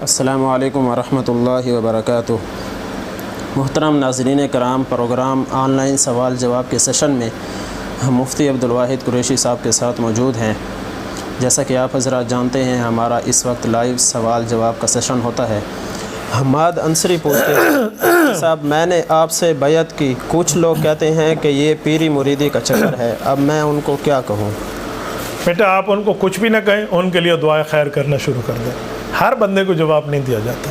السلام علیکم ورحمۃ اللہ وبرکاتہ۔ محترم ناظرین کرام، پروگرام آن لائن سوال جواب کے سیشن میں ہم مفتی عبدالواحد قریشی صاحب کے ساتھ موجود ہیں۔ جیسا کہ آپ حضرات جانتے ہیں، ہمارا اس وقت لائیو سوال جواب کا سیشن ہوتا ہے۔ حماد انصری پوچھتے ہیں، صاحب میں نے آپ سے بیعت کی، کچھ لوگ کہتے ہیں کہ یہ پیری مریدی کا چکر ہے، اب میں ان کو کیا کہوں؟ بیٹا آپ ان کو کچھ بھی نہ کہیں، ان کے لیے دعائیں خیر کرنا شروع کر دیں۔ ہر بندے کو جواب نہیں دیا جاتا۔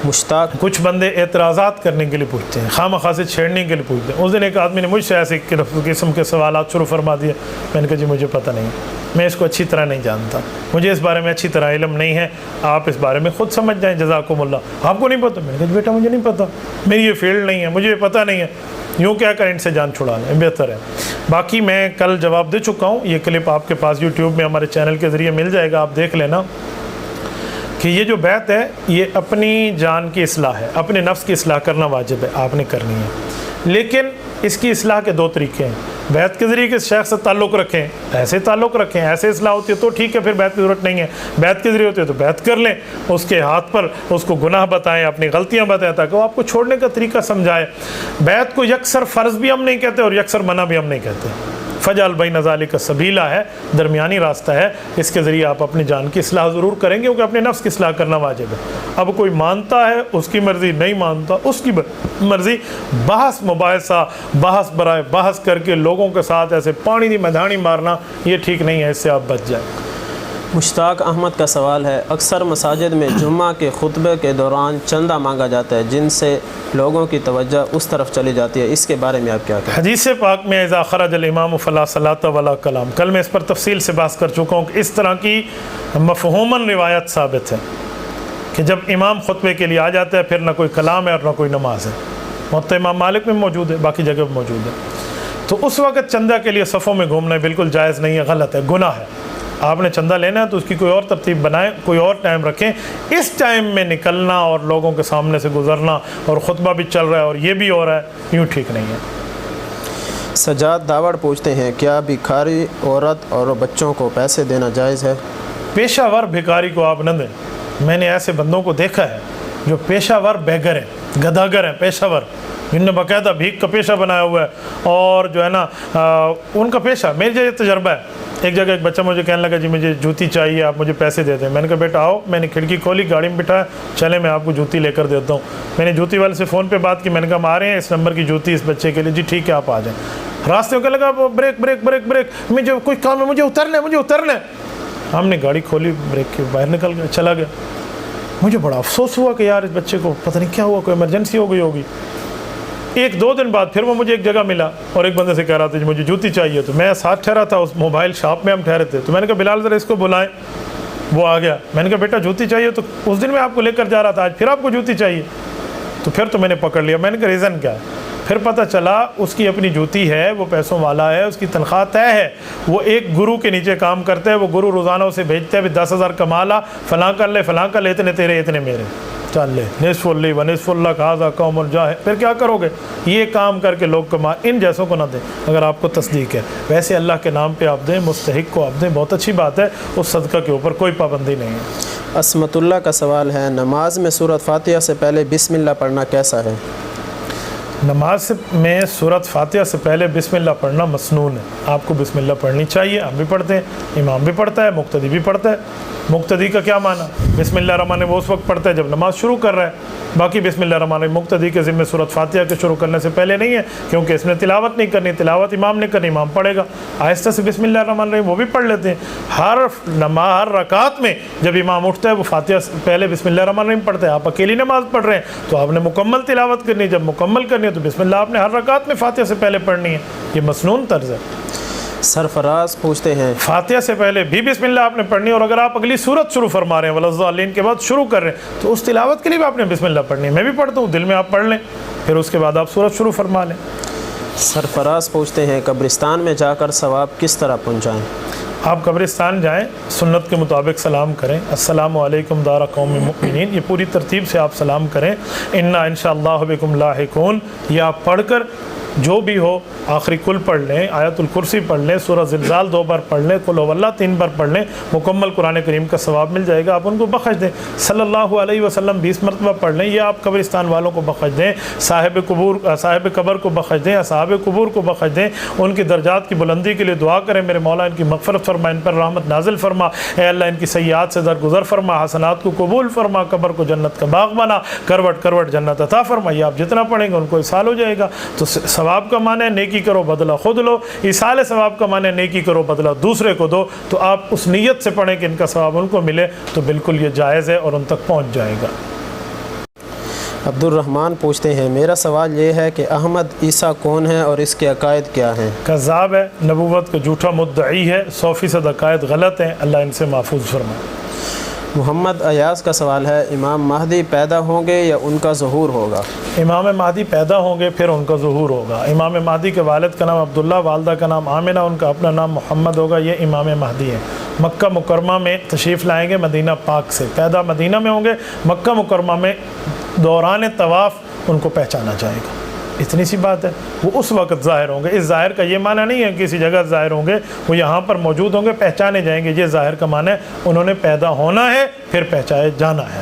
مشتاق، کچھ بندے اعتراضات کرنے کے لیے پوچھتے ہیں، خواہ سے چھیڑنے کے لیے پوچھتے ہیں۔ اس دن ایک آدمی نے مجھ سے ایسے قسم کے سوالات شروع فرما دیے، میں نے کہا جی مجھے پتہ نہیں، میں اس کو اچھی طرح نہیں جانتا، مجھے اس بارے میں اچھی طرح علم نہیں ہے، آپ اس بارے میں خود سمجھ جائیں، جزاکم اللہ۔ آپ کو نہیں پتہ؟ میں نے کہا بیٹا مجھے نہیں پتہ، میری یہ فیلڈ نہیں ہے، مجھے یہ پتہ نہیں ہے، یوں کیا کریں، ان سے جان چھڑا لیں، بہتر ہے۔ باقی میں کل جواب دے چکا ہوں، یہ کلپ آپ کے پاس یوٹیوب میں ہمارے چینل کے ذریعے مل جائے گا، آپ دیکھ لینا کہ یہ جو بیعت ہے یہ اپنی جان کی اصلاح ہے، اپنے نفس کی اصلاح کرنا واجب ہے، آپ نے کرنی ہے، لیکن اس کی اصلاح کے دو طریقے ہیں۔ بیعت کے ذریعے کس شیخ سے تعلق رکھیں، ایسے تعلق رکھیں، ایسے اصلاح ہوتی ہے تو ٹھیک ہے، پھر بیعت کی ضرورت نہیں ہے۔ بیعت کے ذریعے ہوتی ہے تو بیعت کر لیں، اس کے ہاتھ پر اس کو گناہ بتائیں، اپنی غلطیاں بتائیں تاکہ وہ آپ کو چھوڑنے کا طریقہ سمجھائے۔ بیعت کو یکسر فرض بھی ہم نہیں کہتے اور یکسر منع بھی ہم نہیں کہتے۔ فجعل بین ذالک سبیلا ہے، درمیانی راستہ ہے، اس کے ذریعے آپ اپنی جان کی اصلاح ضرور کریں گے، کیونکہ اپنے نفس کی اصلاح کرنا واجب ہے۔ اب کوئی مانتا ہے اس کی مرضی، نہیں مانتا اس کی مرضی، بحث مباحثہ، بحث برائے بحث کر کے لوگوں کے ساتھ ایسے پانی دی میدانی مارنا یہ ٹھیک نہیں ہے، اس سے آپ بچ جائیں۔ مشتاق احمد کا سوال ہے، اکثر مساجد میں جمعہ کے خطبے کے دوران چندہ مانگا جاتا ہے جن سے لوگوں کی توجہ اس طرف چلی جاتی ہے، اس کے بارے میں آپ کیا کہیں؟ حدیث پاک میں اذا خرج الامام فلا صلاۃ ولا کلام، کل میں اس پر تفصیل سے بحث کر چکا ہوں کہ اس طرح کی مفہوماً روایت ثابت ہے کہ جب امام خطبے کے لیے آ جاتا ہے پھر نہ کوئی کلام ہے اور نہ کوئی نماز ہے۔ موطا امام مالک میں موجود ہے، باقی جگہ بھی موجود ہے۔ تو اس وقت چندہ کے لیے صفوں میں گھومنا بالکل جائز نہیں ہے، غلط ہے، گناہ ہے۔ آپ نے چندہ لینا ہے تو اس کی کوئی اور ترتیب بنائیں، کوئی اور ٹائم رکھیں۔ اس ٹائم میں نکلنا اور لوگوں کے سامنے سے گزرنا اور خطبہ بھی چل رہا ہے اور یہ بھی ہو رہا ہے، یوں ٹھیک نہیں ہے۔ سجاد داوڑ پوچھتے ہیں، کیا بھکاری عورت اور بچوں کو پیسے دینا جائز ہے؟ پیشہ ور بھکاری کو آپ نہ دیں۔ میں نے ایسے بندوں کو دیکھا ہے جو پیشہ ور بیگر ہیں، گداگر ہیں، پیشہ ور، جن نے باقاعدہ بھیک کا پیشہ بنایا ہوا ہے، اور جو ہے نا ان کا پیشہ، میرے جو یہ تجربہ ہے، ایک جگہ ایک بچہ مجھے کہنے لگا جی مجھے جوتی چاہیے، آپ مجھے پیسے دے دیں۔ میں نے کہا بیٹا آؤ، میں نے کھڑکی کھولی، گاڑی میں بٹھایا، چلے میں آپ کو جوتی لے کر دیتا ہوں۔ میں نے جوتی والے سے فون پہ بات کی، میں نے کہا ہم آ رہے ہیں، اس نمبر کی جوتی اس بچے کے لیے، جی ٹھیک ہے آپ آ جائیں۔ راستے میں کہنے لگا بریک بریک بریک بریک، مجھے کوئی کام ہے، مجھے اترنا ہے، مجھے اترنا ہے۔ ہم نے گاڑی کھولی، بریک کے باہر نکل گیا، چلا گیا۔ مجھے بڑا افسوس ہوا کہ یار اس بچے کو پتہ نہیں کیا ہوا، کوئی ایمرجنسی ہو گئی ہوگی۔ ایک دو دن بعد پھر وہ مجھے ایک جگہ ملا اور ایک بندے سے کہہ رہا تھا مجھے جوتی چاہیے، تو میں ساتھ ٹھہرا تھا، اس موبائل شاپ میں ہم ٹھہرے تھے، تو میں نے کہا بلال ذرا اس کو بلائیں۔ وہ آ گیا، میں نے کہا بیٹا جوتی چاہیے، تو اس دن میں آپ کو لے کر جا رہا تھا، آج پھر آپ کو جوتی چاہیے؟ تو پھر تو میں نے پکڑ لیا، میں نے کہا ریزن کیا ہے؟ پھر پتہ چلا اس کی اپنی جوتی ہے، وہ پیسوں والا ہے، اس کی تنخواہ طے ہے، وہ ایک گرو کے نیچے کام کرتا ہے، وہ گرو روزانہ اسے بھیجتا ہے بھی 10,000 کما لا، فلاں کر لے، فلاں کر لے، اتنے تیرے اتنے میرے، چل لے، نصف اللہ و نصف اللہ کہذا قوم الجاہل۔ پھر کیا کرو گے؟ یہ کام کر کے لوگ کما، ان جیسوں کو نہ دیں اگر آپ کو تصدیق ہے۔ ویسے اللہ کے نام پہ آپ دیں، مستحق کو آپ دیں، بہت اچھی بات ہے، اس صدقہ کے اوپر کوئی پابندی نہیں ہے۔ عصمت اللہ کا سوال ہے، نماز میں سورۃ فاتحہ سے پہلے بسم اللہ پڑھنا کیسا ہے؟ نماز میں سورۃ فاتحہ سے پہلے بسم اللہ پڑھنا مسنون ہے، آپ کو بسم اللہ پڑھنی چاہیے، ہم بھی پڑھتے ہیں، امام بھی پڑھتا ہے، مقتدی بھی پڑھتا ہے۔ مقتدی کا کیا معنی؟ بسم اللہ الرحمن الرحیم وہ اس وقت پڑھتا ہے جب نماز شروع کر رہا ہے، باقی بسم اللہ الرحمن الرحیم مقتدی کے ذمہ سورۃ فاتحہ کے شروع کرنے سے پہلے نہیں ہے، کیونکہ اس میں تلاوت نہیں کرنی، تلاوت امام نے کرنی، امام پڑھے گا، آہستہ سے بسم اللہ الرحمن الرحیم وہ بھی پڑھ لیتے ہیں۔ ہر رکعت میں جب امام اٹھتا ہے وہ فاتحہ سے پہلے بسم اللہ الرحمن الرحیم پڑھتا ہے۔ آپ اکیلی نماز پڑھ رہے ہیں تو آپ نے مکمل تلاوت کرنی ہے، جب مکمل کرنی ہے تو بسم اللہ آپ نے ہر رکعت میں فاتحہ سے پہلے پڑھنی ہے، یہ مسنون طرز ہے۔ سرفراز پوچھتے ہیں، فاتحہ سے پہلے بھی بسم اللہ آپ نے پڑھنی ہے، اور اگر آپ اگلی سورت شروع فرما رہے ہیں وَلَضَّالِّينَ کے بعد شروع کر رہے ہیں تو اس تلاوت کے لیے بھی آپ نے بسم اللہ پڑھنی ہے۔ میں بھی پڑھتا ہوں، دل میں آپ پڑھ لیں، پھر اس کے بعد آپ سورت شروع فرما لیں۔ سرفراز پوچھتے ہیں، قبرستان میں جا کر ثواب کس طرح پہنچائیں؟ آپ قبرستان جائیں، سنت کے مطابق سلام کریں، السلام علیکم دار قوم مؤمنین، یہ پوری ترتیب سے آپ سلام کریں، انا انشاءاللہ بکم لاحقون، یہ آپ پڑھ کر جو بھی ہو آخری کل پڑھ لیں، آیت الکرسی پڑھ لیں، سورہ زلزال 2 بار پڑھ لیں، قل هو اللہ 3 بار پڑھ لیں، مکمل قرآن کریم کا ثواب مل جائے گا، آپ ان کو بخش دیں۔ صلی اللہ علیہ وسلم 20 مرتبہ پڑھ لیں، یہ آپ قبرستان والوں کو بخش دیں، صاحب قبر کو بخش دیں، اصحاب قبور کو بخش دیں، ان کی درجات کی بلندی کے لیے دعا کریں، میرے مولا ان کی مغفرت فرما، ان پر رحمت نازل فرما، اے اللہ ان کی سیئات سے درگزر فرما، حسنات کو قبول فرما، قبر کو جنت کا باغ بنا، کروٹ کروٹ جنت عطا فرما۔ یہ آپ جتنا پڑھیں گے ان کو اصال ہو جائے گا۔ تو ثواب کا معنی ہے نیکی کرو بدلہ خود لو، اصال ثواب کا معنی ہے نیکی کرو بدلہ دوسرے کو دو۔ تو آپ اس نیت سے پڑھیں کہ ان کا ثواب ان کو ملے تو بالکل یہ جائز ہے اور ان تک پہنچ جائے گا۔ عبد الرحمن پوچھتے ہیں میرا سوال یہ ہے کہ احمد عیسیٰ کون ہے اور اس کے عقائد کیا ہیں؟ کذاب ہے، نبوت کا جھوٹا مدعی ہے، 100% عقائد غلط ہیں، اللہ ان سے محفوظ فرمائے۔ محمد ایاز کا سوال ہے امام مہدی پیدا ہوں گے یا ان کا ظہور ہوگا؟ امام مہدی پیدا ہوں گے پھر ان کا ظہور ہوگا۔ امام مہدی کے والد کا نام عبداللہ، والدہ کا نام آمنہ، ان کا اپنا نام محمد ہوگا، یہ امام مہدی ہیں۔ مکہ مکرمہ میں تشریف لائیں گے مدینہ پاک سے، پیدا مدینہ میں ہوں گے، مکہ مکرمہ میں دوران طواف ان کو پہچانا جائے گا، اتنی سی بات ہے۔ وہ اس وقت ظاہر ہوں گے، اس ظاہر کا یہ معنی نہیں ہے کسی جگہ ظاہر ہوں گے، وہ یہاں پر موجود ہوں گے، پہچانے جائیں گے، یہ ظاہر کا معنی ہے انہوں نے پیدا ہونا ہے پھر پہچانے جانا ہے۔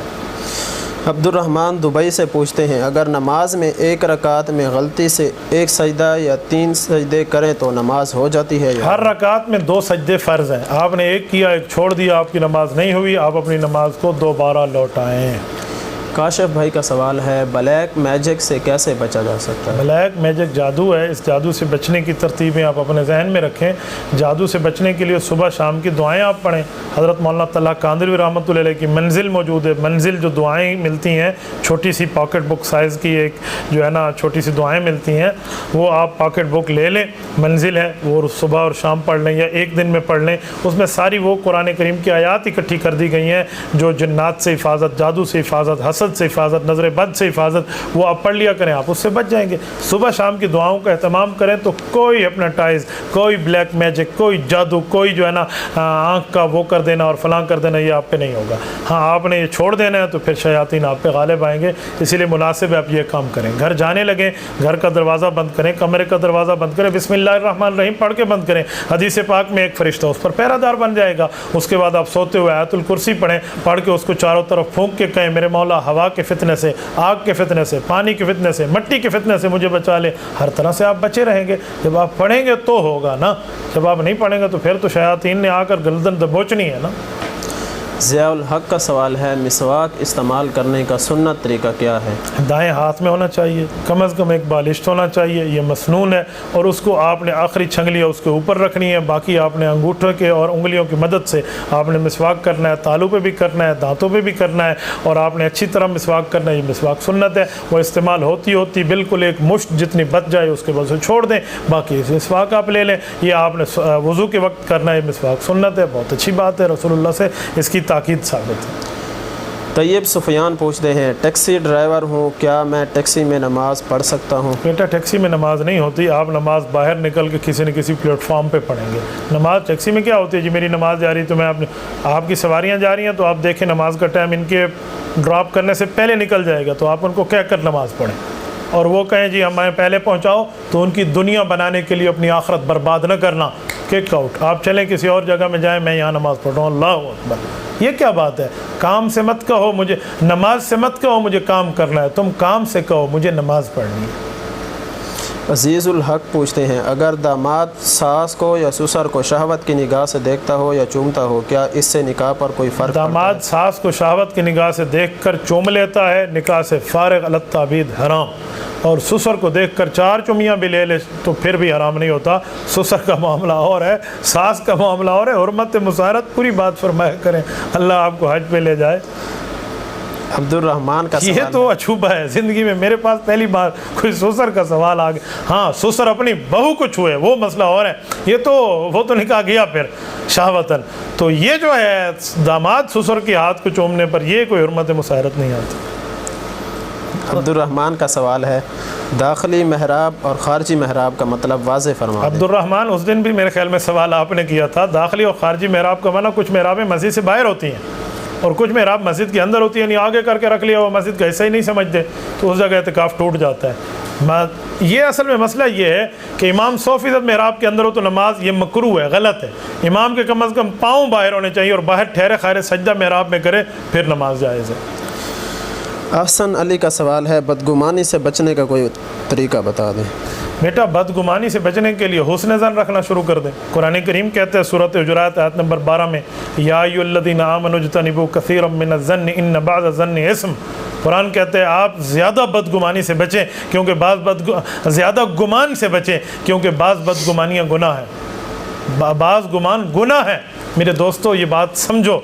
عبد الرحمن دبئی سے پوچھتے ہیں اگر نماز میں ایک رکعت میں غلطی سے 1 سجدہ یا 3 سجدے کریں تو نماز ہو جاتی ہے؟ ہر رکعت میں 2 سجدے فرض ہیں، آپ نے ایک کیا ایک چھوڑ دیا، آپ کی نماز نہیں ہوئی، آپ اپنی نماز کو دوبارہ لوٹائیں۔ کاشف بھائی کا سوال ہے بلیک میجک سے کیسے بچا جا سکتا ہے؟ بلیک میجک جادو ہے، اس جادو سے بچنے کی ترتیبیں آپ اپنے ذہن میں رکھیں۔ جادو سے بچنے کے لیے صبح شام کی دعائیں آپ پڑھیں۔ حضرت مولانا طلحہ کاندلوی رحمۃ اللہ علیہ کی منزل موجود ہے، منزل جو دعائیں ملتی ہیں، چھوٹی سی پاکٹ بک سائز کی ایک جو ہے نا چھوٹی سی دعائیں ملتی ہیں، وہ آپ پاکٹ بک لے لیں، منزل ہے وہ صبح اور شام پڑھ لیں یا ایک دن میں پڑھ لیں۔ اس میں ساری وہ قرآن کریم کی آیات اکٹھی کر دی گئی ہیں جو جنات سے حفاظت، جادو سے حفاظت، حسد سے حفاظت، نظر بد سے حفاظت، وہ آپ پڑھ لیا کریں، آپ اس سے بچ جائیں گے۔ صبح شام کی دعاؤں کا اہتمام کریں تو کوئی ہپناٹائز، کوئی بلیک میجک، کوئی جادو، کوئی جو ہے نا آنکھ کا وہ کر دینا اور فلاں کر دینا، یہ آپ پہ نہیں ہوگا۔ ہاں آپ نے یہ چھوڑ دینا ہے تو پھر شیاطین آپ پہ غالب آئیں گے، اسی لیے مناسب ہے آپ یہ کام کریں۔ گھر جانے لگیں، گھر کا دروازہ بند کریں، کمرے کا دروازہ بند کریں، بسم اللہ الرحمن الرحیم پڑھ کے بند کریں۔ حدیث پاک میں ایک فرشتہ اس پر پہرہ دار بن جائے گا۔ اس کے بعد آپ سوتے ہوئے آیت الکرسی پڑھیں، پڑھ کے اس کو چاروں طرف پھونک کے کہیں میرے مولا ہوا کے فتنے سے، آگ کے فتنے سے، پانی کے فتنے سے، مٹی کے فتنے سے مجھے بچا لے۔ ہر طرح سے آپ بچے رہیں گے۔ جب آپ پڑھیں گے تو ہوگا نا، جب آپ نہیں پڑھیں گے تو پھر تو شیاطین نے آ کر گردن دبوچنی ہے نا۔ ضیاء الحق کا سوال ہے مسواک استعمال کرنے کا سنت طریقہ کیا ہے؟ دائیں ہاتھ میں ہونا چاہیے، کم از کم ایک بالشت ہونا چاہیے، یہ مسنون ہے، اور اس کو آپ نے آخری چھنگلی اس کے اوپر رکھنی ہے، باقی آپ نے انگوٹھے کے اور انگلیوں کی مدد سے آپ نے مسواک کرنا ہے، تالو پہ بھی کرنا ہے، دانتوں پہ بھی کرنا ہے، اور آپ نے اچھی طرح مسواک کرنا ہے۔ یہ مسواک سنت ہے، وہ استعمال ہوتی بالکل ایک مشت جتنی بچ جائے اس کے بعد اسے چھوڑ دیں، باقی مسواک آپ لے لیں۔ یہ آپ نے وضو کے وقت کرنا ہے، مسواک سنت ہے، بہت اچھی بات ہے، رسول اللہ سے اس کی تاکید ثابت ہے۔ طیب سفیان پوچھتے ہیں ٹیکسی ڈرائیور ہوں، کیا میں ٹیکسی میں نماز پڑھ سکتا ہوں؟ بیٹا ٹیکسی میں نماز نہیں ہوتی، آپ نماز باہر نکل کے کسی نہ کسی پلیٹ فارم پہ پڑھیں گے۔ نماز ٹیکسی میں کیا ہوتی ہے؟ جی میری نماز جا رہی تو میں آپ کی سواریاں جا رہی ہیں تو آپ دیکھیں نماز کا ٹائم ان کے ڈراپ کرنے سے پہلے نکل جائے گا، تو آپ ان کو کہہ کر نماز پڑھیں، اور وہ کہیں جی ہمیں پہلے پہنچاؤ، تو ان کی دنیا بنانے کے لیے اپنی آخرت برباد نہ کرنا، کک آؤٹ۔ آپ چلیں کسی اور جگہ میں جائیں، میں یہاں نماز پڑھ رہا ہوں، اللہ اکبر۔ یہ کیا بات ہے؟ کام سے مت کہو مجھے، نماز سے مت کہو مجھے کام کرنا ہے، تم کام سے کہو مجھے نماز پڑھنی ہے۔ عزیز الحق پوچھتے ہیں اگر داماد ساس کو یا سسر کو شہوت کی نگاہ سے دیکھتا ہو یا چومتا ہو، کیا اس سے نکاح پر کوئی فرق پڑتا ہے؟ داماد ساس کو شہوت کی نگاہ سے دیکھ کر چوم لیتا ہے، نکاح سے فارغ، التعبید حرام۔ اور سسر کو دیکھ کر 4 چمیاں بھی لے لے تو پھر بھی حرام نہیں ہوتا۔ سسر کا معاملہ اور ہے، ساس کا معاملہ اور ہے۔ حرمت مسارت پوری بات فرمایا کریں، اللہ آپ کو حج پہ لے جائے۔ عبد الرحمن کا سوال یہ تو اچھوبہ ہے زندگی میں، میرے پاس پہلی بار کوئی سسر کا سوال آ گیا۔ ہاں سسر اپنی بہو کو چھوئے وہ مسئلہ اور ہے، یہ تو وہ تو نکاح گیا پھر شہوتاً۔ تو یہ جو ہے داماد سسر کے ہاتھ کو چومنے پر یہ کوئی حرمت مسارت نہیں آتی۔ عبد الرحمن کا سوال ہے داخلی محراب اور خارجی محراب کا مطلب واضح فرما دیں۔ عبد الرحمن اس دن بھی میرے خیال میں سوال آپ نے کیا تھا، داخلی اور خارجی محراب کا معنی کچھ محرابیں مسجد سے باہر ہوتی ہیں، اور کچھ محراب مسجد کے اندر ہوتی ہے، یعنی آگے کر کے رکھ لیا وہ مسجد کا حصہ ہی نہیں سمجھتے، تو اس جگہ اعتکاف ٹوٹ جاتا ہے۔ یہ اصل میں مسئلہ یہ ہے کہ امام 100% محراب کے اندر ہو تو نماز یہ مکروہ ہے، غلط ہے۔ امام کے کم از کم پاؤں باہر ہونے چاہیے اور باہر ٹھہرے خیر سجدہ محراب میں کرے، پھر نماز جائز ہے۔ احسن علی کا سوال ہے، بدگمانی سے بچنے کا کوئی طریقہ بتا دیں۔ بیٹا بدگمانی سے بچنے کے لیے حسن ظن رکھنا شروع کر دیں۔ قرآن کریم کہتے ہیں سورۃ حجرات آیت نمبر 12 میں، یا ایھا الذین آمنوا اجتنبوا کثیرا من الظن ان بعض الظن اثم۔ قرآن کہتے ہیں آپ زیادہ بدگمانی سے بچیں کیونکہ زیادہ گمان سے بچیں کیونکہ بعض بدگمانیاں گناہ ہیں، بعض گمان گناہ ہے۔ میرے دوستو یہ بات سمجھو،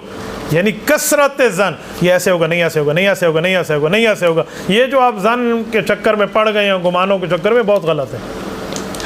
یعنی کثرت ظن، یہ ایسے ہوگا، نہیں ایسے ہوگا، نہیں ایسے ہوگا، نہیں ایسے ہوگا، نہیں ایسے ہوگا، یہ جو آپ ظن کے چکر میں پڑ گئے ہیں، گمانوں کے چکر میں، بہت غلط ہے۔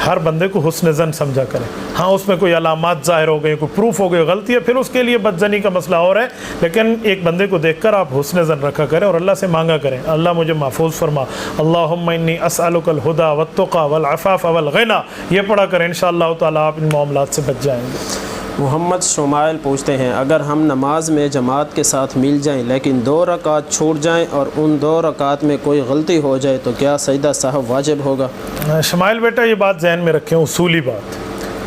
ہر بندے کو حسن ظن سمجھا کرے۔ ہاں اس میں کوئی علامات ظاہر ہو گئی، کوئی پروف ہو گئی غلطی ہے، پھر اس کے لیے بدظنی کا مسئلہ اور ہے، لیکن ایک بندے کو دیکھ کر آپ حسن ظن رکھا کریں اور اللہ سے مانگا کریں، اللہ مجھے محفوظ فرما، اللہم انی اسألک الہدی والتقی والعفاف والغنی، یہ پڑھا کریں، انشاءاللہ تعالیٰ آپ ان معاملات سے بچ جائیں گے۔ محمد شمائل پوچھتے ہیں، اگر ہم نماز میں جماعت کے ساتھ مل جائیں لیکن 2 رکعت چھوٹ جائیں اور ان 2 رکعت میں کوئی غلطی ہو جائے تو کیا سجدہ سہو واجب ہوگا؟ شمائل بیٹا یہ بات ذہن میں رکھیں، اصولی بات،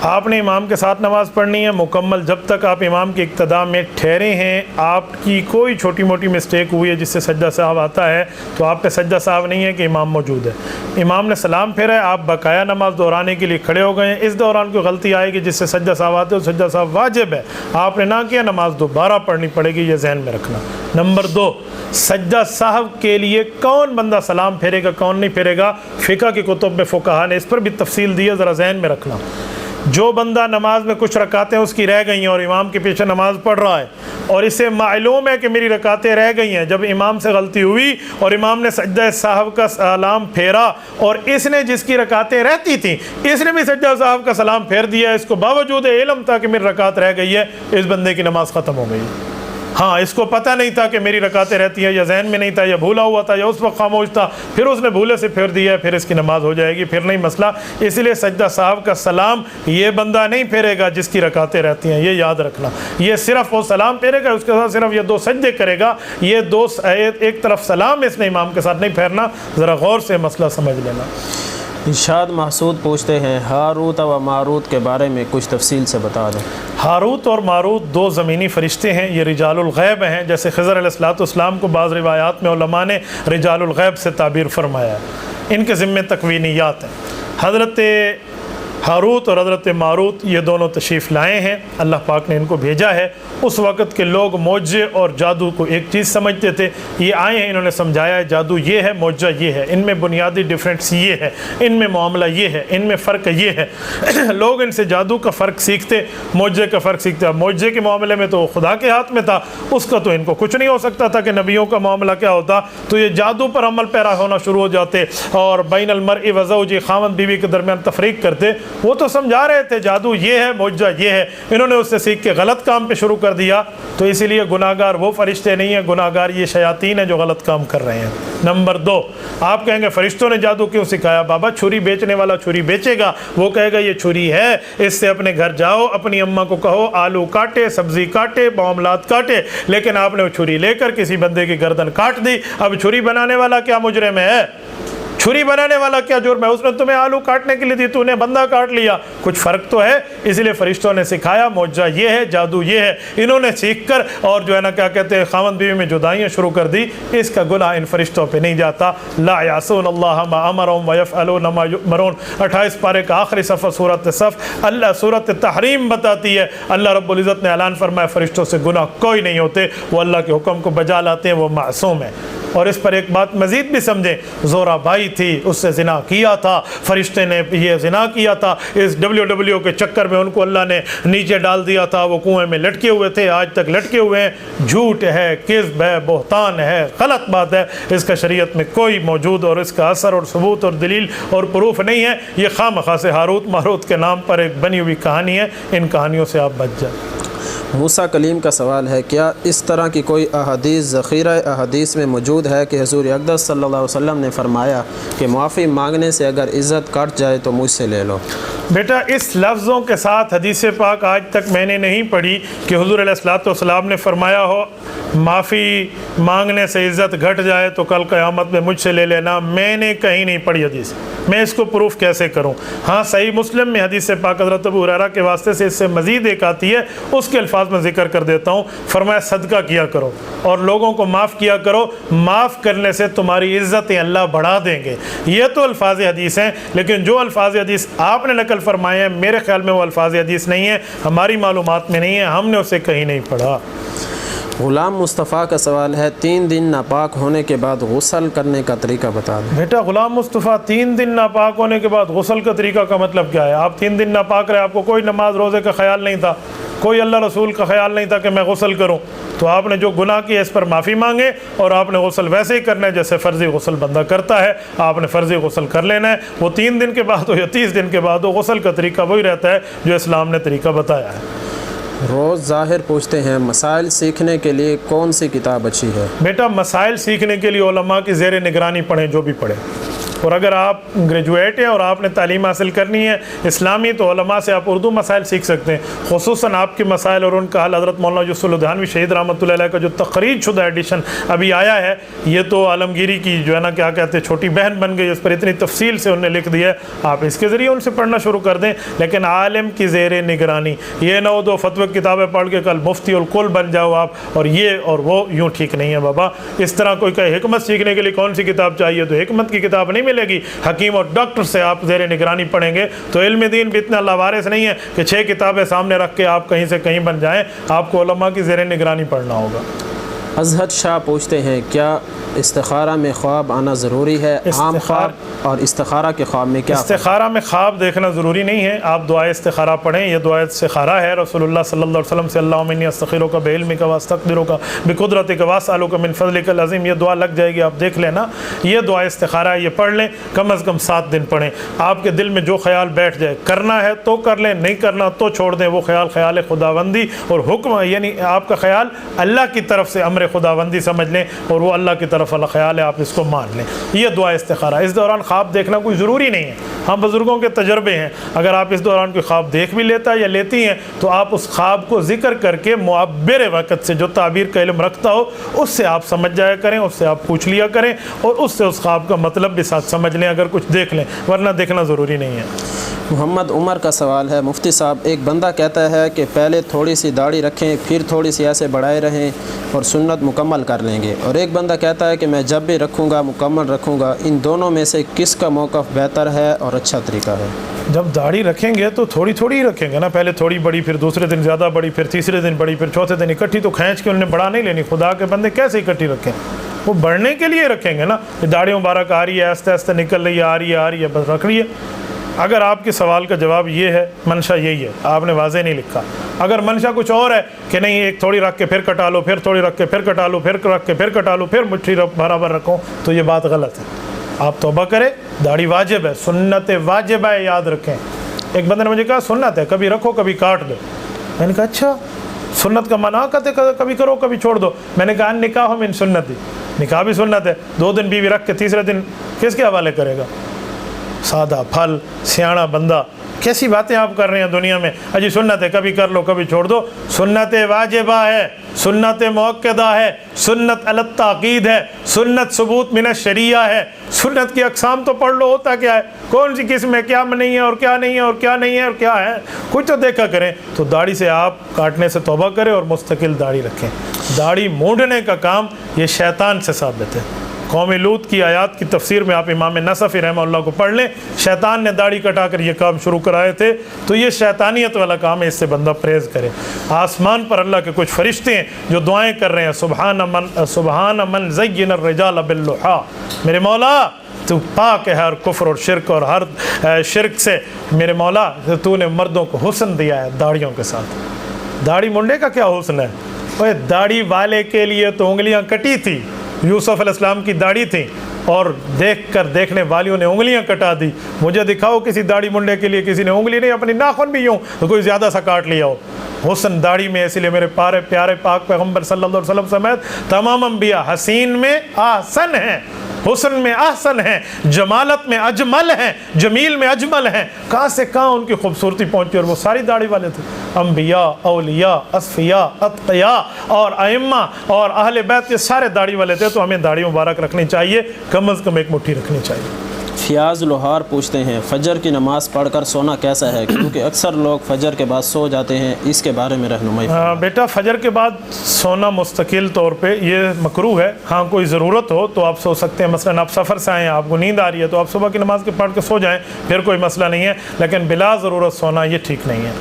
آپ نے امام کے ساتھ نماز پڑھنی ہے مکمل، جب تک آپ امام کی اقتداء میں ٹھہرے ہیں، آپ کی کوئی چھوٹی موٹی مسٹیک ہوئی ہے جس سے سجدہ سہو آتا ہے تو آپ پہ سجدہ سہو نہیں ہے کہ امام موجود ہے۔ امام نے سلام پھیرا ہے، آپ بقایا نماز دہرانے کے لیے کھڑے ہو گئے ہیں، اس دوران کوئی غلطی آئے گی جس سے سجدہ سہو آتے ہو، سجدہ سہو واجب ہے، آپ نے نہ کیا، نماز دوبارہ پڑھنی پڑے گی، یہ ذہن میں رکھنا۔ نمبر 2، سجدہ سہو کے لیے کون بندہ سلام پھیرے گا کون نہیں پھیرے گا، فقہ کی کتب میں فقہا نے اس پر بھی تفصیل دی ہے، ذرا ذہن میں رکھنا۔ جو بندہ نماز میں کچھ رکعتیں اس کی رہ گئی ہیں اور امام کے پیچھے نماز پڑھ رہا ہے اور اسے معلوم ہے کہ میری رکعتیں رہ گئی ہیں، جب امام سے غلطی ہوئی اور امام نے سجدہ سہو کا سلام پھیرا اور اس نے جس کی رکعتیں رہتی تھیں اس نے بھی سجدہ سہو کا سلام پھیر دیا، اس کو باوجود علم تھا کہ میری رکعت رہ گئی ہے، اس بندے کی نماز ختم ہو گئی۔ ہاں اس کو پتہ نہیں تھا کہ میری رکعتیں رہتی ہیں، یا ذہن میں نہیں تھا، یا بھولا ہوا تھا، یا اس وقت خاموش تھا، پھر اس نے بھولے سے پھیر دیا ہے، پھر اس کی نماز ہو جائے گی، پھر نہیں مسئلہ۔ اس لیے سجدہ سہو کا سلام یہ بندہ نہیں پھیرے گا جس کی رکعتیں رہتی ہیں، یہ یاد رکھنا۔ یہ صرف وہ سلام پھیرے گا، اس کے ساتھ صرف یہ 2 سجدے کرے گا، یہ 2 ایک طرف سلام اس نے امام کے ساتھ نہیں پھیرنا، ذرا غور سے مسئلہ سمجھ لینا۔ ارشاد محسود پوچھتے ہیں، ہاروت و ماروت کے بارے میں کچھ تفصیل سے بتا دیں۔ ہاروت اور ماروت 2 زمینی فرشتے ہیں، یہ رجال الغیب ہیں، جیسے خضر علیہ السلام کو بعض روایات میں علماء نے رجال الغیب سے تعبیر فرمایا ہے، ان کے ذمے تکوینیات ہیں۔ حضرت ہاروت اور حضرت ماروت یہ دونوں تشریف لائے ہیں، اللہ پاک نے ان کو بھیجا ہے۔ اس وقت کے لوگ معجزے اور جادو کو ایک چیز سمجھتے تھے، یہ آئے ہیں، انہوں نے سمجھایا ہے جادو یہ ہے، معجزہ یہ ہے، ان میں بنیادی ڈفرینس یہ ہے، ان میں معاملہ یہ ہے، ان میں فرق یہ ہے۔ لوگ ان سے جادو کا فرق سیکھتے، معجزے کا فرق سیکھتے۔ معجزے کے معاملے میں تو خدا کے ہاتھ میں تھا، اس کا تو ان کو کچھ نہیں ہو سکتا تھا کہ نبیوں کا معاملہ کیا ہوتا، تو یہ جادو پر عمل پیرا ہونا شروع ہو جاتے اور بین المرء و زوجہ، خاوند بیوی کے درمیان تفریق کرتے۔ وہ تو سمجھا رہے تھے جادو یہ ہے، معجزہ یہ ہے، انہوں نے اس سے سیکھ کے غلط کام پہ شروع کر دیا، تو اسی لیے گناہگار وہ فرشتے نہیں ہیں، گناہگار یہ شیاطین ہیں جو غلط کام کر رہے ہیں۔ نمبر 2، آپ کہیں گے فرشتوں نے جادو کیوں سکھایا؟ بابا چھری بیچنے والا چھری بیچے گا، وہ کہے گا یہ چھری ہے، اس سے اپنے گھر جاؤ، اپنی اماں کو کہو آلو کاٹے، سبزی کاٹے، معاملات کاٹے، لیکن آپ نے وہ چھری لے کر کسی بندے کی گردن کاٹ دی۔ اب چھری بنانے والا کیا مجرم ہے؟ چھری بنانے والا کیا جرم ہے؟ اس نے تمہیں آلو کاٹنے کے لیے دی، تو نے بندہ کاٹ لیا، کچھ فرق تو ہے۔ اس لیے فرشتوں نے سکھایا معجزہ یہ ہے، جادو یہ ہے، انہوں نے سیکھ کر اور جو ہے نا کیا کہتے ہیں خاوند بیوی میں جدائیاں شروع کر دی، اس کا گناہ ان فرشتوں پہ نہیں جاتا۔ لا یعصون اللہ ما امرهم ویفعلون ما یؤمرون، 28 پارے کا آخری صفحہ سورۃ صف، اللہ سورۃ تحریم بتاتی ہے، اللہ رب العزت نے اعلان فرمایا فرشتوں سے گناہ کوئی نہیں ہوتے، وہ اللہ کے حکم کو بجا لاتے ہیں، وہ معصوم ہیں۔ اور اس پر ایک بات مزید بھی سمجھیں، زورا بائی تھی، اس سے زنا کیا تھا، فرشتے نے یہ زنا کیا تھا، اس WW کے چکر میں ان کو اللہ نے نیچے ڈال دیا تھا، وہ کنویں میں لٹکے ہوئے تھے، آج تک لٹکے ہوئے ہیں۔ جھوٹ ہے، کذب ہے، بہتان ہے، غلط بات ہے، اس کا شریعت میں کوئی موجود اور اس کا اثر اور ثبوت اور دلیل اور پروف نہیں ہے، یہ خواہ مخواہ سے ہاروت ماروت کے نام پر ایک بنی ہوئی کہانی ہے، ان کہانیوں سے آپ بچ جائیں۔ موسیٰ کلیم کا سوال ہے، کیا اس طرح کی کوئی احادیث ذخیرہ احادیث میں موجود ہے کہ حضور اقدس صلی اللہ علیہ وسلم نے فرمایا کہ معافی مانگنے سے اگر عزت کٹ جائے تو مجھ سے لے لو؟ بیٹا اس لفظوں کے ساتھ حدیث پاک آج تک میں نے نہیں پڑھی کہ حضور علیہ الصلوۃ والسلام نے فرمایا ہو معافی مانگنے سے عزت گھٹ جائے تو کل قیامت میں مجھ سے لے لینا، میں نے کہیں نہیں پڑھی حدیث، میں اس کو پروف کیسے کروں؟ ہاں صحیح مسلم میں حدیث پاک حضرت ابو ہریرہ کے واسطے سے اس سے مزید ایک آتی ہے، اس کے الفاظ میں ذکر کر دیتا ہوں۔ فرمایا صدقہ کیا کرو اور لوگوں کو معاف کیا کرو، معاف کرنے سے تمہاری عزتیں اللہ بڑھا دیں گے۔ یہ تو الفاظ حدیث ہیں، لیکن جو الفاظ حدیث آپ نے نقل فرمائے ہیں میرے خیال میں وہ الفاظ حدیث نہیں ہیں، ہماری معلومات میں نہیں ہے، ہم نے اسے کہیں نہیں پڑھا۔ غلام مصطفیٰ کا سوال ہے 3 دن ناپاک ہونے کے بعد غسل کرنے کا طریقہ بتا دیں۔ بیٹا غلام مصطفیٰ 3 دن ناپاک ہونے کے بعد غسل کا طریقہ کا مطلب کیا ہے؟ آپ 3 دن ناپاک رہے، آپ کو کوئی نماز روزے کا خیال نہیں تھا، کوئی اللہ رسول کا خیال نہیں تھا کہ میں غسل کروں، تو آپ نے جو گناہ کیا اس پر معافی مانگے اور آپ نے غسل ویسے ہی کرنا ہے جیسے فرضی غسل بندہ کرتا ہے، آپ نے فرضی غسل کر لینا ہے، وہ 3 دن کے بعد ہو یا 30 دن کے بعد ہو، غسل کا طریقہ وہی رہتا ہے جو اسلام نے طریقہ بتایا ہے۔ روز ظاہر پوچھتے ہیں مسائل سیکھنے کے لیے کون سی کتاب اچھی ہے؟ بیٹا مسائل سیکھنے کے لیے علماء کی زیر نگرانی پڑھیں، جو بھی پڑھیں، اور اگر آپ گریجویٹ ہیں اور آپ نے تعلیم حاصل کرنی ہے اسلامی تو علماء سے آپ اردو مسائل سیکھ سکتے ہیں، خصوصاً آپ کے مسائل اور ان کا حل حضرت مولانا یوسف الدھیانوی شہید رحمۃ اللہ علیہ کا جو تخریج شدہ ایڈیشن ابھی آیا ہے، یہ تو عالمگیری کی جو ہے نا کیا کہتے ہیں چھوٹی بہن بن گئی، اس پر اتنی تفصیل سے انہوں نے لکھ دیا ہے، آپ اس کے ذریعے ان سے پڑھنا شروع کر دیں، لیکن عالم کی زیر نگرانی، یہ نہ ہو 2 فتوی کتابیں پڑھ کے کل مفتی الکل بن جاؤ آپ، اور یہ اور وہ، یوں ٹھیک نہیں ہے بابا۔ اس طرح کوئی کہے حکمت سیکھنے کے لیے کون سی کتاب چاہیے، تو حکمت کی کتاب نہیں ملے گی، حکیم اور ڈاکٹر سے آپ زیر نگرانی پڑھیں گے تو علم دین بھی اتنا لاوارث نہیں ہے کہ 6 کتابیں سامنے رکھ کے آپ کہیں سے کہیں بن جائیں، آپ کو علماء کی زیر نگرانی پڑھنا ہوگا۔ ازہد شاہ پوچھتے ہیں کیا استخارہ میں خواب آنا ضروری ہے؟ عام خواب اور استخارہ کے خواب میں کیا فرق ہے؟ استخارہ میں خواب دیکھنا ضروری نہیں ہے، آپ دعائے استخارہ پڑھیں، یہ دعائے استخارہ ہے رسول اللہ صلی اللہ علیہ وسلم سے، اللہم انی استخیرک بعلمک واستقدرک بقدرتک واسألک من فضلک العظیم، یہ دعا لگ جائے گی، آپ دیکھ لینا، یہ دعائے استخارہ ہے، یہ پڑھ لیں، کم از کم 7 دن پڑھیں، آپ کے دل میں جو خیال بیٹھ جائے، کرنا ہے تو کر لیں، نہیں کرنا تو چھوڑ دیں، وہ خیال خداوندی اور حکم، یعنی آپ کا خیال اللہ کی طرف سے امر خداوندی سمجھ لیں، اور وہ اللہ کی طرف والا خیال ہے، آپ اس کو مان لیں، یہ دعا استخارہ۔ اس دوران خواب دیکھنا کوئی ضروری نہیں ہے، ہم بزرگوں کے تجربے ہیں، اگر آپ اس دوران کوئی خواب دیکھ بھی لیتا ہے یا لیتی ہیں تو آپ اس خواب کو ذکر کر کے معبر وقت سے، جو تعبیر کا علم رکھتا ہو، اس سے آپ سمجھ جایا کریں، اس سے آپ پوچھ لیا کریں، اور اس سے اس خواب کا مطلب بھی ساتھ سمجھ لیں اگر کچھ دیکھ لیں، ورنہ دیکھنا ضروری نہیں ہے۔ محمد عمر کا سوال ہے مفتی صاحب، ایک بندہ کہتا ہے کہ پہلے تھوڑی سی داڑھی رکھیں پھر تھوڑی سی ایسے بڑھائے رہیں اور سنت مکمل کر لیں گے، اور ایک بندہ کہتا ہے کہ میں جب بھی رکھوں گا مکمل رکھوں گا، ان دونوں میں سے کس کا موقف بہتر ہے اور اچھا طریقہ ہے؟ جب داڑھی رکھیں گے تو تھوڑی تھوڑی ہی رکھیں گے نا، پہلے تھوڑی بڑی، پھر دوسرے دن زیادہ بڑی، پھر تیسرے دن بڑی، پھر چوتھے دن اکٹھی، تو کھینچ کے انہوں نے بڑھا نہیں لینی، خدا کے بندے کیسے اکٹھی رکھیں، وہ بڑھنے کے لیے رکھیں گے نا، داڑھی مبارک آ رہی ہے، آہستہ آہستہ نکل رہی ہے، آ رہی ہے، بس رکھ رہی ہے۔ اگر آپ کے سوال کا جواب یہ ہے، منشا یہی ہے، آپ نے واضح نہیں لکھا، اگر منشا کچھ اور ہے کہ نہیں ایک تھوڑی رکھ کے پھر کٹا لو، پھر تھوڑی رکھ کے پھر کٹا لو، پھر رکھ کے پھر کٹا لو، پھر مٹھی برابر رکھو، تو یہ بات غلط ہے، آپ توبہ کریں، داڑھی واجب ہے، سنت واجب ہے، یاد رکھیں۔ ایک بندے نے مجھے کہا سنت ہے، کبھی رکھو کبھی کاٹ دو، میں نے کہا اچھا سنت کا منع کرتے، کبھی کرو کبھی چھوڑ دو، میں نے کہا نکاح من سنتی، نکاح بھی سنت ہے، 2 دن بیوی رکھ کے تیسرے دن کس کے حوالے کرے گا؟ سادہ پھل سیاڑا بندہ، کیسی باتیں آپ کر رہے ہیں دنیا میں، اجی سنت ہے کبھی کر لو کبھی چھوڑ دو، سنت واجبہ ہے، سنت موقدہ ہے، سنت علی التعقید ہے، سنت ثبوت من الشریعہ ہے، سنت کی اقسام تو پڑھ لو، ہوتا کیا ہے، کون سی قسم ہے، کیا نہیں ہے اور کیا نہیں ہے اور کیا نہیں ہے اور کیا ہے، کچھ تو دیکھا کریں۔ تو داڑھی سے آپ کاٹنے سے توبہ کریں اور مستقل داڑھی رکھیں، داڑھی مونڈنے کا کام یہ شیطان سے ثابت ہے، قوم لوط کی آیات کی تفسیر میں آپ امام نصفی رحمہ اللہ کو پڑھ لیں، شیطان نے داڑھی کٹا کر یہ کام شروع کرائے تھے، تو یہ شیطانیت والا کام ہے، اس سے بندہ پرہیز کرے۔ آسمان پر اللہ کے کچھ فرشتے ہیں جو دعائیں کر رہے ہیں، سبحان من زین الرجال باللحا، میرے مولا تو پاک ہے ہر کفر اور شرک اور ہر شرک سے، میرے مولا تو نے مردوں کو حسن دیا ہے داڑھیوں کے ساتھ۔ داڑھی منڈے کا کیا حسن ہے؟ اوے داڑھی والے کے لیے تو انگلیاں کٹی تھی، یوسف علیہ السلام کی داڑھی تھی اور دیکھنے والیوں نے انگلیاں کٹا دی، مجھے دکھاؤ کسی داڑھی منڈے کے لیے کسی نے انگلی نہیں، اپنی ناخن بھی یوں تو کوئی زیادہ سا کاٹ لیا ہو، حسن داڑھی میں، اس لیے میرے پیارے پاک پیغمبر صلی اللہ علیہ وسلم سمیت تمام انبیاء حسین میں احسن ہیں، حسن میں احسن ہیں، جمالت میں اجمل ہیں، جمیل میں اجمل ہیں، کہاں سے کہاں ان کی خوبصورتی پہنچی، اور وہ ساری داڑھی والے تھے، انبیاء، اولیاء، اصفیاء، اتقیاء اور ائمہ اور اہل بیت کے سارے داڑھی والے تھے۔ تو ہمیں داڑھی مبارک رکھنی چاہیے، کم از کم ایک مٹھی رکھنی چاہیے۔ فیاض لوہار پوچھتے ہیں فجر کی نماز پڑھ کر سونا کیسا ہے، کیونکہ اکثر لوگ فجر کے بعد سو جاتے ہیں، اس کے بارے میں رہنمائی فرمائیں۔ بیٹا فجر کے بعد سونا مستقل طور پہ یہ مکروہ ہے، ہاں کوئی ضرورت ہو تو آپ سو سکتے ہیں، مثلا آپ سفر سے آئے ہیں، آپ کو نیند آ رہی ہے تو آپ صبح کی نماز کے پڑھ کے سو جائیں، پھر کوئی مسئلہ نہیں ہے، لیکن بلا ضرورت سونا یہ ٹھیک نہیں ہے۔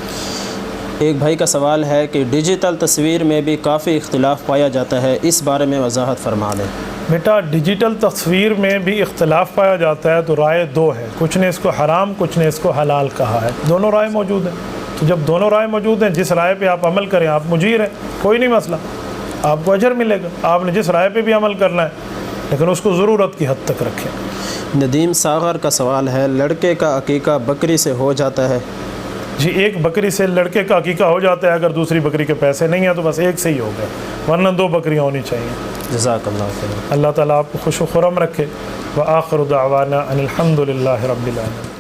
ایک بھائی کا سوال ہے کہ ڈیجیٹل تصویر میں بھی کافی اختلاف پایا جاتا ہے، اس بارے میں وضاحت فرما دیں۔ بیٹا ڈیجیٹل تصویر میں بھی اختلاف پایا جاتا ہے تو رائے دو ہے، کچھ نے اس کو حرام، کچھ نے اس کو حلال کہا ہے، دونوں رائے موجود ہیں۔ تو جب دونوں رائے موجود ہیں، جس رائے پہ آپ عمل کریں آپ مجیر ہیں، کوئی نہیں مسئلہ، آپ کو اجر ملے گا، آپ نے جس رائے پہ بھی عمل کرنا ہے، لیکن اس کو ضرورت کی حد تک رکھیں۔ ندیم ساغر کا سوال ہے لڑکے کا عقیقہ بکری سے ہو جاتا ہے؟ جی ایک بکری سے لڑکے کا عقیقہ ہو جاتا ہے، اگر دوسری بکری کے پیسے نہیں ہیں تو بس ایک سے ہی ہوگا، ورنہ 2 بکریاں ہونی چاہیے۔ جزاک اللہ خیر۔ اللہ تعالیٰ آپ کو خوش و خرم رکھے۔ وآخر دعوانا ان الحمد للہ رب العالمین۔